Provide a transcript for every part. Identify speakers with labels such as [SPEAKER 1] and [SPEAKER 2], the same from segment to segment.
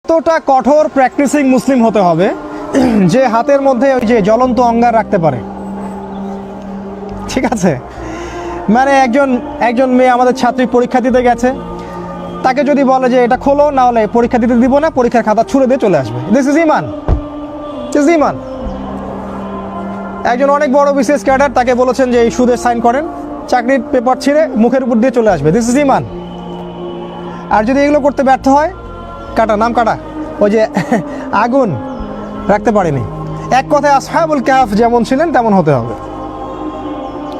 [SPEAKER 1] এতটা কঠোর প্র্যাকটিসিং মুসলিম হতে হবে যে হাতের মধ্যে ওই যে জ্বলন্ত অঙ্গার রাখতে পারে। ঠিক আছে, মানে একজন মেয়ে আমাদের ছাত্রী পরীক্ষা দিতে গেছে, তাকে যদি বলে যে এটা খোলো, না হলে পরীক্ষা দিতে দিব না, পরীক্ষার খাতা ছুঁড়ে দিয়ে চলে আসবে। দিস ইজ ইমান, দিস ইজ ইমান। একজন অনেক বড় বিসিএস ক্যাডার, তাকে বলেছেন যে এই সুদে সাইন করেন, চাকরির পেপার ছিঁড়ে মুখের উপর দিয়ে চলে আসবে। দিস ইজ ইমান। আর যদি এগুলো করতে ব্যর্থ হয়, নাম কাটা, ওই যে আগুন রাখতে পারেনি। এক কথায় আসহাবুল কাহফ যেমন ছিলেন তেমন হতে হবে।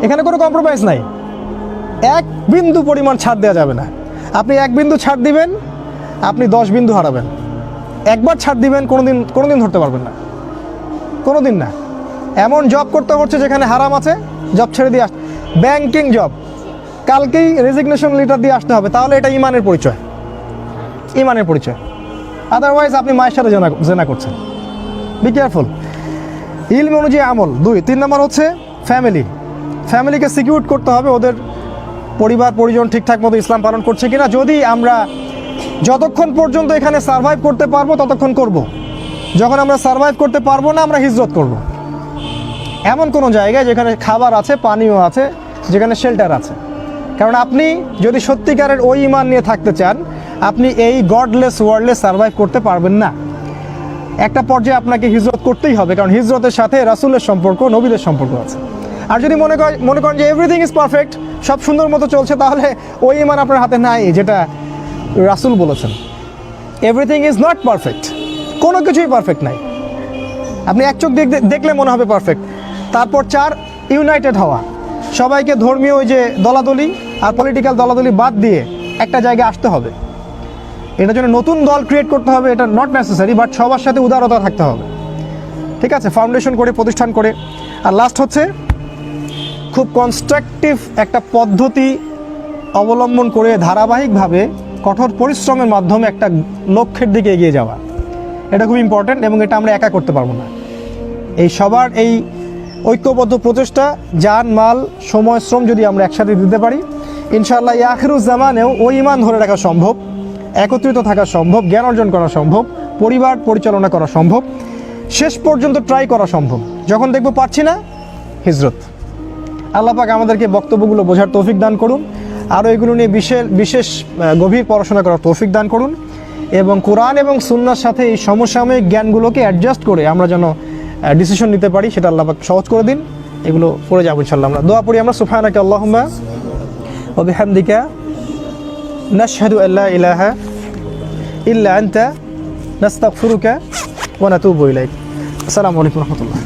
[SPEAKER 1] এখানে কোনো কম্প্রোমাইজ নাই, এক বিন্দু পরিমাণ ছাড় দেওয়া যাবে না। আপনি এক বিন্দু ছাড় দিবেন, আপনি 10 বিন্দু হারাবেন। একবার ছাড় দিবেন, কোনোদিন ধরতে পারবেন না, কোনোদিন না। এমন জব করতে হচ্ছে যেখানে হারাম আছে, জব ছেড়ে দিয়ে ব্যাংকিং জব, কালকেই রেজিগনেশন লেটার দিয়ে আসতে হবে, তাহলে এটা ইমানের পরিচয়, ইমানের পরিচয়। আদারওয়াইজ আপনি মায়ের সাথে জেনা করছেন। Be careful. ইলম অনুযায়ী আমল 2। 3 নম্বর হচ্ছে ফ্যামিলিকে সিকিউর করতে হবে, ওদের পরিবার পরিজন ঠিকঠাক মতো ইসলাম পালন করছে কিনা। যদি আমরা যতক্ষণ পর্যন্ত এখানে সার্ভাইভ করতে পারবো ততক্ষণ করব, যখন আমরা সার্ভাইভ করতে পারবো না আমরা হিজরত করব। এমন কোনো জায়গায় যেখানে খাবার আছে, পানীয় আছে, যেখানে শেল্টার আছে। কারণ আপনি যদি সত্যিকারের ওই ইমান নিয়ে থাকতে চান, আপনি এই গডলেস ওয়ার্ল্ডে সার্ভাইভ করতে পারবেন না। একটা পর্যায়ে আপনাকে হিজরত করতেই হবে, কারণ হিজরতের সাথে রাসূলের সম্পর্ক, নবীদের সম্পর্ক আছে। আর যদি মনে করেন যে এভরিথিং ইজ পারফেক্ট, সব সুন্দর মতো চলছে, তাহলে ওই ইমান আপনার হাতে নাই যেটা রাসূল বলেছেন। এভরিথিং ইজ নট পারফেক্ট, কোনো কিছুই পারফেক্ট নাই। আপনি এক চোখ দেখলে মনে হবে পারফেক্ট। তারপর 4, ইউনাইটেড হওয়া। সবাইকে ধর্মীয় ওই যে দলাদলি আর পলিটিক্যাল দলাদলি বাদ দিয়ে একটা জায়গায় আসতে হবে। এটার জন্য নতুন দল ক্রিয়েট করতে হবে, এটা নট নেসেসারি, বাট সবার সাথে উদারতা থাকতে হবে। ঠিক আছে, ফাউন্ডেশন করে, প্রতিষ্ঠান করে। আর লাস্ট হচ্ছে খুব কনস্ট্রাকটিভ একটা পদ্ধতি অবলম্বন করে ধারাবাহিকভাবে কঠোর পরিশ্রমের মাধ্যমে একটা লক্ষ্যের দিকে এগিয়ে যাওয়া। এটা খুব ইম্পর্ট্যান্ট, এবং এটা আমরা একা করতে পারবো না। এই সবার এই ঐক্যবদ্ধ প্রচেষ্টা, জান মাল সময় শ্রম যদি আমরা একসাথে দিতে পারি, ইনশাআল্লাহ আখিরুজ জামানেও ওই ইমান ধরে রাখা সম্ভব, একত্রিত থাকা সম্ভব, জ্ঞান অর্জন করা সম্ভব, পরিবার পরিচালনা করা সম্ভব, শেষ পর্যন্ত ট্রাই করা সম্ভব। যখন দেখবো পারছি না, হিজরত। আল্লাহ পাক আমাদেরকে বক্তব্যগুলো বোঝার তৌফিক দান করুন, আরও এগুলো নিয়ে বিশেষ গভীর পড়াশোনা করার তৌফিক দান করুন, এবং কোরআন এবং সুন্নাহর সাথে এই সমসাময়িক জ্ঞানগুলোকে অ্যাডজাস্ট করে আমরা যেন ডিসিশন নিতে পারি, সেটা আল্লাহ পাক সহজ করে দিন। এগুলো পড়ে যাবো ইনশাআল্লাহ। আমরা দোয়া পড়ি, আমরা সুবহানাকা আল্লাহুম্মা ওয়া বিহামদিকা নাশহাদু আল্লা ইলাহা ইল্লা আনতা নাস্তাগফিরুকা ওয়া নাতুবু ইলাইক। আসসালামু আলাইকুম ওয়া রাহমাতুল্লাহ।